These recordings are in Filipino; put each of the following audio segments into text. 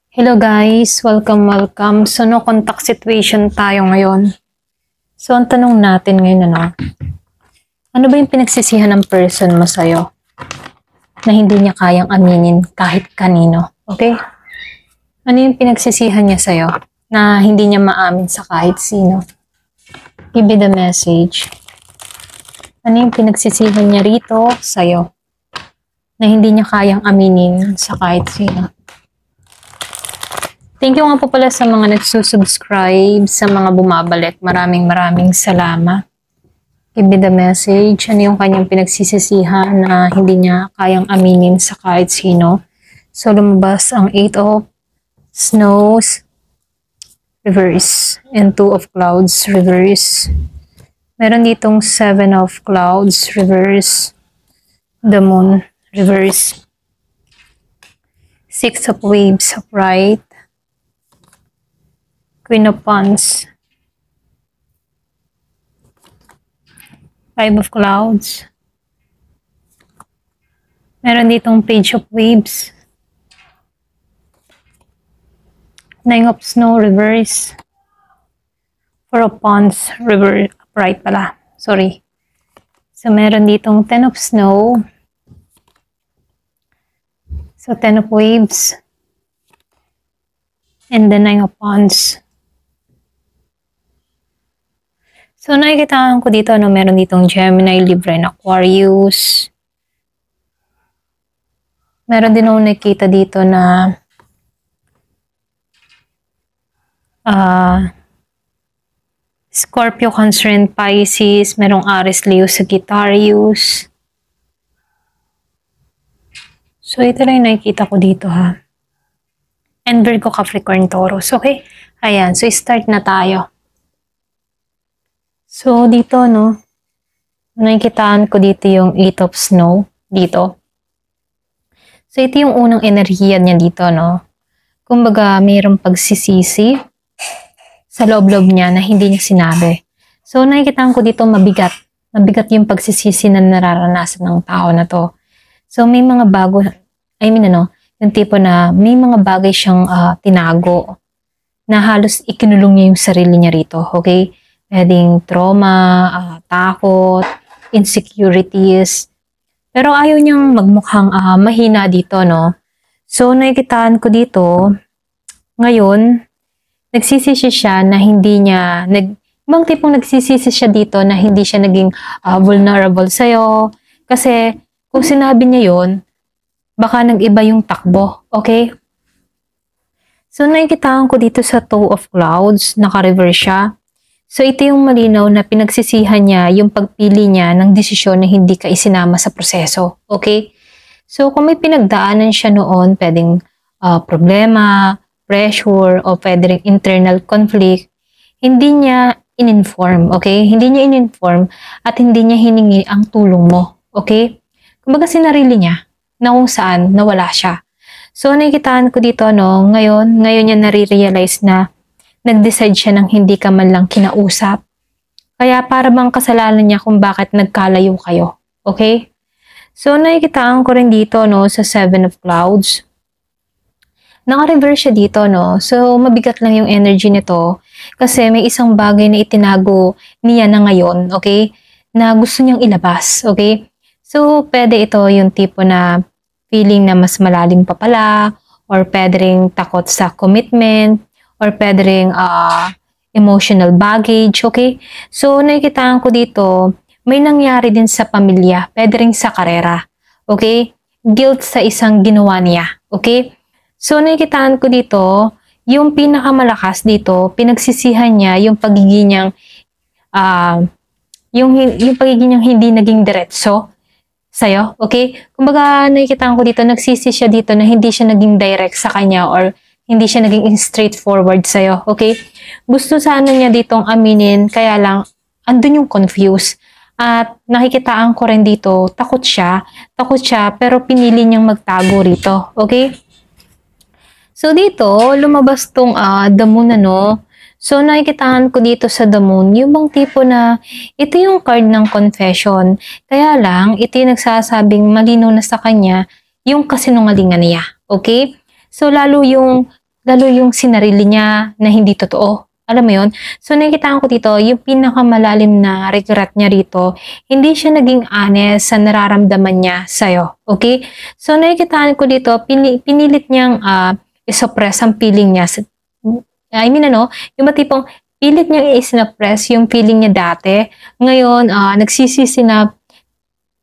Hello guys, welcome. So no contact situation tayo ngayon. So ang tanong natin ngayon ano ba yung pinagsisihan ng person mo sa'yo na hindi niya kayang aminin kahit kanino? Okay? Ano yung pinagsisihan niya sa'yo na hindi niya maamin sa kahit sino? Give me the message. Ano yung pinagsisihan niya rito sa'yo na hindi niya kayang aminin sa kahit sino? Thank you nga po pala sa mga nagsusubscribe, sa mga bumabalik. Maraming salamat. Give me the message. Ano yung kanyang pinagsisisihan na hindi niya kayang aminin sa kahit sino. So lumabas ang 8 of Snows, reverse. And 2 of Clouds, reverse. Meron ditong 7 of Clouds, reverse. The Moon, reverse. 6 of Waves, upright. Queen of Wands, 5 of Clouds, meron ditong Page of Waves, 9 of Snow, reverse, 4 of Wands, reverse, upright pala, sorry. So meron ditong 10 of Snow, so 10 of Waves, and the 9 of Wands. So, nakikitaan ko dito, meron ditong Gemini, Libra, and Aquarius. Meron din ako nakikita dito na Scorpio, Cancer, and Pisces. Merong Aries, Leo, Sagittarius. So, ito lang yung nakikita ko dito ha. And Virgo, Capricorn, Taurus. Okay? Ayan. So, start na tayo. So, dito, nakikitaan ko dito yung 8 of Snow, dito. So, ito yung unang enerhiya niya dito, Kumbaga, mayroong pagsisisi sa loob-loob niya na hindi niya sinabi. So, nakikitaan ko dito mabigat. Mabigat yung pagsisisi na nararanasan ng tao na to. So, may mga bago, yung tipo na may mga bagay siyang tinago na halos ikinulong niya yung sarili niya rito, okay? Pwedeng trauma, takot, insecurities. Pero ayaw niyang magmukhang mahina dito, So, nakikitaan ko dito, ngayon, nagsisisi siya na hindi niya, ibang tipong nagsisisi siya dito na hindi siya naging vulnerable sa'yo. Kasi, kung sinabi niya yon, baka nag-iba yung takbo, okay? So, nakikitaan ko dito sa 2 of Clouds, naka-reverse siya. So, ito yung malinaw na pinagsisihan niya yung pagpili niya ng desisyon na hindi ka isinama sa proseso. Okay? So, kung may pinagdaanan siya noon, pwedeng problema, pressure, o pwedeng internal conflict, hindi niya in-inform. Okay? Hindi niya in-inform at hindi niya hiningi ang tulong mo. Okay? Kumbaga sinarili niya na kung saan nawala siya. So, nakikitaan ko dito, ngayon niya nare-realize na nag-decide siya ng hindi ka man lang kinausap. Kaya para bang kasalanan niya kung bakit nagkalayo kayo. Okay? So, nakikitaan ko rin dito, sa 7 of Clouds. Naka-reverse siya dito, So, mabigat lang yung energy nito. Kasi may isang bagay na itinago niya na ngayon, okay? Na gusto niyang ilabas, okay? So, pwede ito yung tipo na feeling na mas malalim pa pala, or pwede ring takot sa commitment, or pwede ring emotional baggage, okay? So, nakikitaan ko dito, may nangyari din sa pamilya, pwede ring sa karera, okay? Guilt sa isang ginawa niya, okay? So, nakikitaan ko dito, yung pinakamalakas dito, pinagsisihan niya yung pagiging niyang, yung pagiging niyang hindi naging diretso sa'yo, okay? Kumbaga, nakikitaan ko dito, nagsisi siya dito na hindi siya naging direct sa kanya or hindi siya naging straightforward sa'yo, okay? Gusto sana niya ditong aminin, kaya lang, andun yung confused. At nakikitaan ko rin dito, takot siya, pero pinili niyang magtago rito, okay? So dito, lumabas tong the moon, So nakikitaan ko dito sa the moon, yung bang tipo na, ito yung card ng confession. Kaya lang, ito yung nagsasabing malinaw na sa kanya, yung kasinungalingan niya, okay? So lalo yung lalo yung sinarili niya na hindi totoo. Alam mo yun? So, nakikita ko dito, yung pinakamalalim na regret niya rito, hindi siya naging honest sa nararamdaman niya sa'yo. Okay? So, nakikita ko dito, pinilit niyang isuppress ang feeling niya. I mean, yung matipong pilit niyang i-suppress yung feeling niya dati. Ngayon, nagsisisi na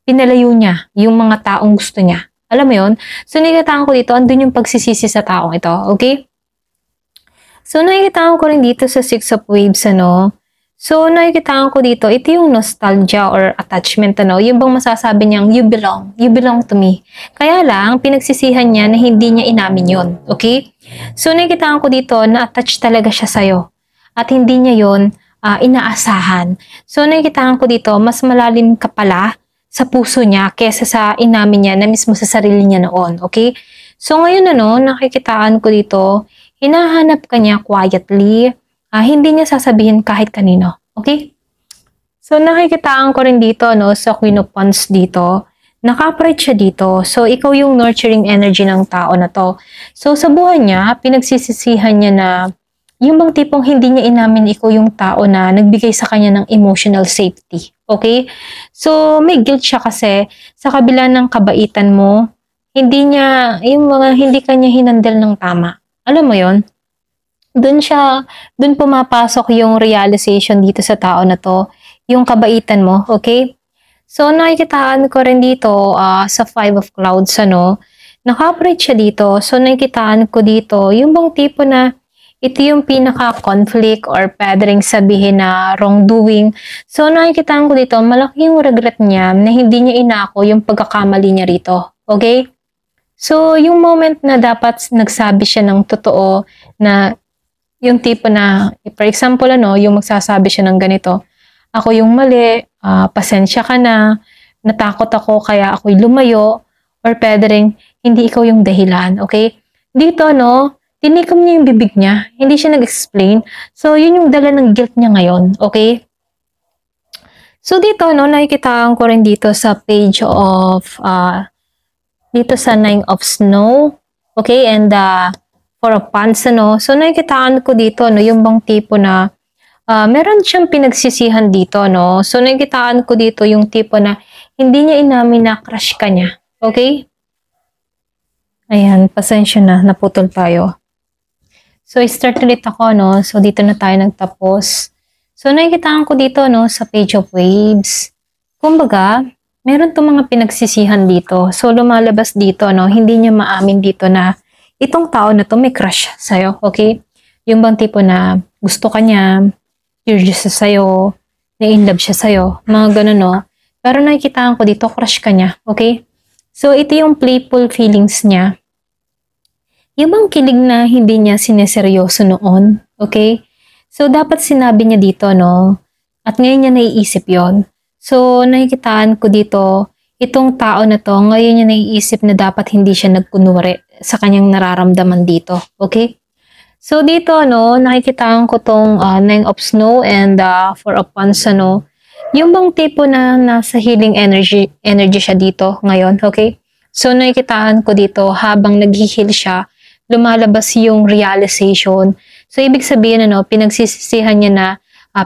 pinalayo niya yung mga taong gusto niya. Alam mo yun? So, nakikita ko dito, andun yung pagsisisi sa taong ito. Okay? So, nakikita ko rin dito sa Six of Waves, So, nakikita ko dito, ito yung nostalgia or attachment, Yung bang masasabi niyang, you belong to me. Kaya lang, pinagsisihan niya na hindi niya inamin yun. Okay? So, nakikita ko dito, na-attach talaga siya sa'yo. At hindi niya yun inaasahan. So, nakikita ko dito, mas malalim ka pala sa puso niya kesa sa inamin niya na mismo sa sarili niya noon. Okay? So, ngayon, nakikitaan ko dito, hinahanap ka niya quietly, hindi niya sasabihin kahit kanino. Okay? So, nakikitaan ko rin dito, sa Queen of Wands dito, naka-upright siya dito. So, ikaw yung nurturing energy ng tao na to. So, sa buhay niya, pinagsisisihan niya na yung bang tipong hindi niya inamin ikaw yung tao na nagbigay sa kanya ng emotional safety. Okay? So, may guilt siya kasi sa kabila ng kabaitan mo, hindi kanya hinandel ng tama. Alam mo yon? Doon pumapasok yung realization dito sa tao na to, yung kabaitan mo, okay? So, nakikitaan ko rin dito sa Five of Clouds, naka-operate siya dito. So, nakikitaan ko dito, yung bang tipo na ito yung pinaka-conflict or pwede ring sabihin na wrongdoing. So, nakikitaan ko dito, malaki yung regret niya na hindi niya inako yung pagkakamali niya rito, okay? So, yung moment na dapat nagsabi siya ng totoo na yung tipo na, for example, yung magsasabi siya ng ganito, ako yung mali, pasensya ka na, natakot ako kaya ako'y lumayo, or pwede rin, hindi ikaw yung dahilan, okay? Dito, tinikom niya yung bibig niya, hindi siya nag-explain, so yun yung dala ng guilt niya ngayon, okay? So dito, nakikita ko rin dito sa page of, dito sa Nine of Snow, okay, and Four of Wands, So, nakikitaan ko dito, yung bang tipo na meron siyang pinagsisihan dito, So, nakikitaan ko dito yung tipo na hindi niya inamin na crush ka niya, okay? Ayan, pasensya na, naputol tayo. So, start ulit ako, So, dito na tayo nagtapos. So, nakikitaan ko dito, sa Page of Waves. Kumbaga, meron itong mga pinagsisihan dito. So, lumalabas dito, hindi niya maamin dito na itong tao na to may crush sa'yo, okay? Yung bang tipo na gusto ka niya, curious siya sa'yo, na-in-love siya sa'yo, mga ganun, Pero nakikita ko dito, crush ka niya, okay? So, ito yung playful feelings niya. Yung bang kilig na hindi niya sineseryoso noon, okay? So, dapat sinabi niya dito, At ngayon niya naiisip yon. So, nakikitaan ko dito, itong tao na to, ngayon niya naiisip na dapat hindi siya nagkunwari sa kanyang nararamdaman dito. Okay? So, dito, nakikitaan ko tong Nine of Snow and Four of Wands, yung bang tipo na nasa healing energy siya dito ngayon. Okay? So, nakikitaan ko dito, habang nag-heal siya, lumalabas yung realization. So, ibig sabihin, pinagsisisihan niya na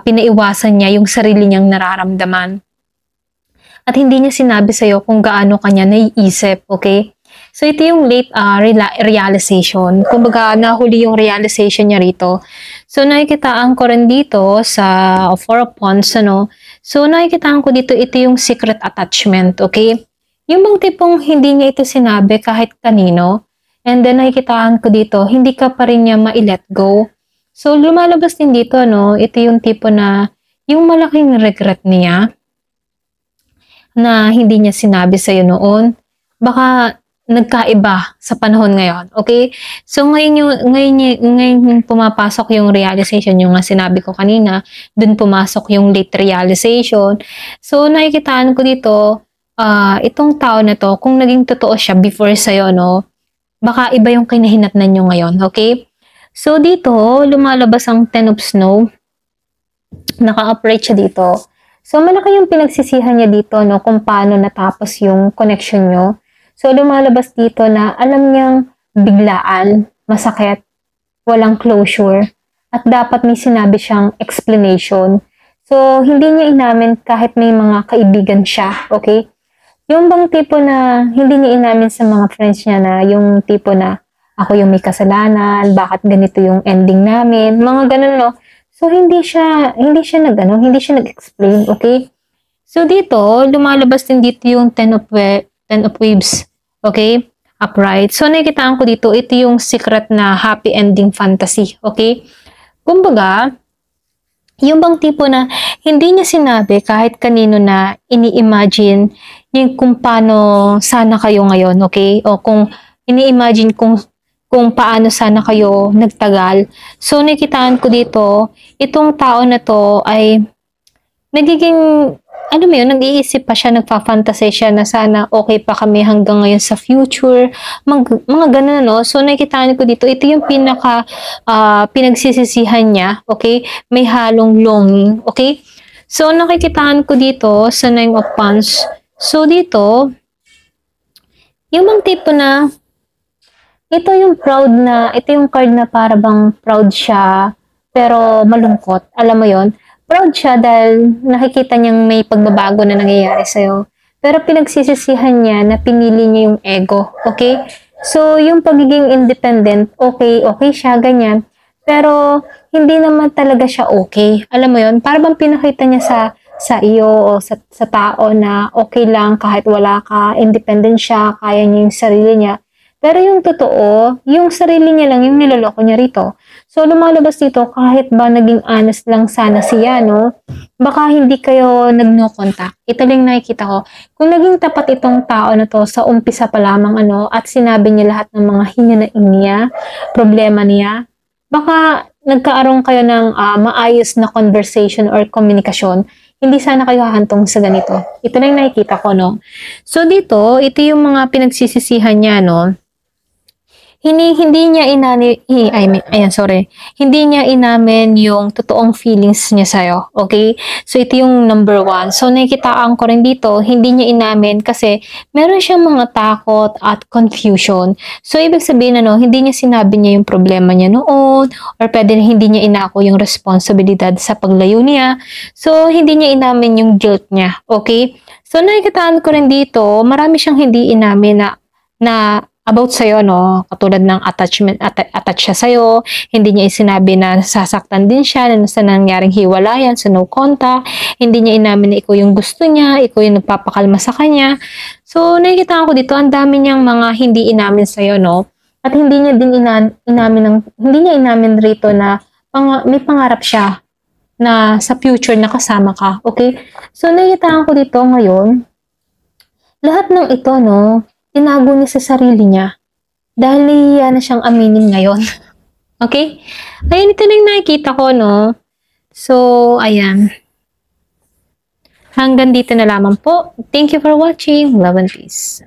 pinaiwasan niya yung sarili niyang nararamdaman. At hindi niya sinabi sa'yo kung gaano kanya naiisip, okay? So, ito yung late realization. Kumbaga, nahuli yung realization niya rito. So, nakikitaan ko rin dito sa Four of Wands, So, nakikitaan ko dito, ito yung secret attachment, okay? Yung bang tipong hindi niya ito sinabi kahit kanino. And then, nakikitaan ko dito, hindi ka pa rin niya ma-let go. So, lumalabas din dito, ito yung tipo na, yung malaking regret niya, na hindi niya sinabi sa'yo noon, baka nagkaiba sa panahon ngayon. Okay? So, ngayon pumapasok yung realization, yung nga sinabi ko kanina, dun pumasok yung late realization. So, nakikitaan ko dito, itong tao na to, kung naging totoo siya before sa'yo, baka iba yung kinahinatnan nyo ngayon. Okay? So, dito, lumalabas ang Ten of Snow. Naka-operate siya dito. So, malaki yung pinagsisihan niya dito, kung paano natapos yung connection nyo. So, lumalabas dito na alam niyang biglaan, masakit, walang closure, at dapat may sinabi siyang explanation. So, hindi niya inamin kahit may mga kaibigan siya, okay? Yung bang tipo na hindi niya inamin sa mga friends niya na yung tipo na ako yung may kasalanan, bakit ganito yung ending namin, mga ganun, no? So, hindi siya nag-explain, okay? So, dito, lumalabas din dito yung Ten of Waves, okay? Upright. So, nakikitaan ko dito, ito yung secret na happy ending fantasy, okay? Kumbaga, yung bang tipo na hindi niya sinabi kahit kanino na ini-imagine yung kung paano sana kayo ngayon, okay? O kung ini-imagine kung paano sana kayo nagtagal. So, nakikitaan ko dito, itong tao na to ay nagiging, ano mo yun, nag-iisip pa siya, nagpa-fantasy siya na sana okay pa kami hanggang ngayon sa future. Mga ganun, no? So, nakikitaan ko dito, ito yung pinagsisisihan niya, okay? May halong longing, okay? So, nakikitaan ko dito sa Nine of Wands. So, dito, yung bang tipo na, ito yung card na para bang proud siya, pero malungkot. Alam mo yon, proud siya dahil nakikita niyang may pagbabago na nangyayari sa'yo. Pero pinagsisisihan niya na pinili niya yung ego. Okay? So, yung pagiging independent, okay siya, ganyan. Pero, hindi naman talaga siya okay. Alam mo yon, para bang pinakita niya sa iyo o sa tao na okay lang kahit wala ka, independent siya, kaya niya yung sarili niya. Pero yung totoo, yung sarili niya lang yung niloloko niya rito. So, lumalabas dito, kahit ba naging honest lang sana siya, no? Baka hindi kayo nag-no contact. Ito lang nakikita ko. Kung naging tapat itong tao na to sa umpisa pa lamang, at sinabi niya lahat ng mga hinanaing niya, problema niya, baka nagkaaroon kayo ng maayos na conversation or komunikasyon. Hindi sana kayo hahantong sa ganito. Ito lang nakikita ko, no? So, dito, ito yung mga pinagsisisihan niya, no? Hindi niya Hindi niya inamin yung totoong feelings niya sa'yo. Okay? So, ito yung number 1. So, nakikitaan ko rin dito, hindi niya inamin kasi meron siyang mga takot at confusion. So, ibig sabihin, hindi niya sinabi niya yung problema niya noon, or pwede na hindi niya inako yung responsibilidad sa paglayo niya. So, hindi niya inamin yung guilt niya. Okay? So, nakikitaan ko rin dito, marami siyang hindi inamin na about sa'yo, no? Katulad ng attach siya sa'yo, hindi niya sinabi na sasaktan din siya, na sa nangyaring hiwalayan, sa no contact, hindi niya inamin na ikaw yung gusto niya, ikaw yung nagpapakalma sa kanya. So, nakikita ko dito, ang dami niyang mga hindi inamin sa'yo, no? At hindi niya din hindi niya inamin rito na may pangarap siya na sa future na kasama ka, okay? So, nakikita ko dito ngayon, lahat ng ito, no? Tinago niya sa sarili niya dahil nahihiya na siyang aminin ngayon. Okay? Ayun, ito lang nakikita ko, no? So, ayan. Hanggang dito na lamang po. Thank you for watching. Love and peace.